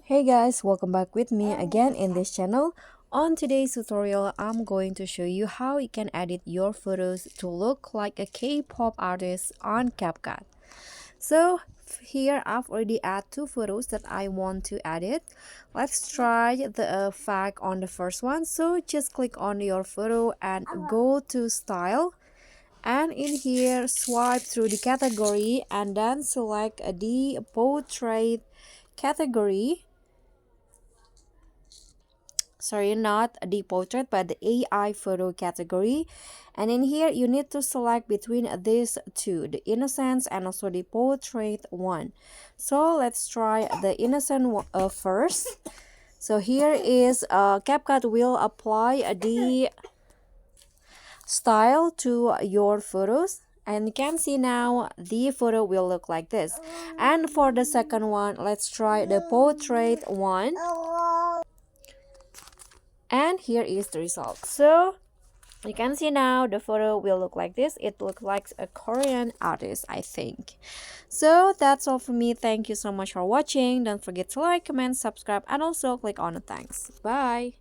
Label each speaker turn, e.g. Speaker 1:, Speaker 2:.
Speaker 1: Hey guys, welcome back with me again in this channel. On today's tutorial, I'm going to show you how you can edit your photos to look like a K-pop artist on CapCut. So here I've already added two photos that I want to edit. Let's try the effect on the first one. So just click on your photo and go to style. And in here, swipe through the category and then select the portrait category. Sorry, not the portrait but the AI photo category. And in here you need to select between these two, the innocence and also the portrait one. So let's try the innocent one, first. So here is CapCut will apply the style to your photos, and you can see now the photo will look like this. And for the second one, let's try the portrait one, and here is the result. So you can see now the photo will look like this. It looks like a Korean artist, I think. So that's all for me. Thank you so much for watching. Don't forget to like, comment, subscribe, and also click on the thanks. Bye.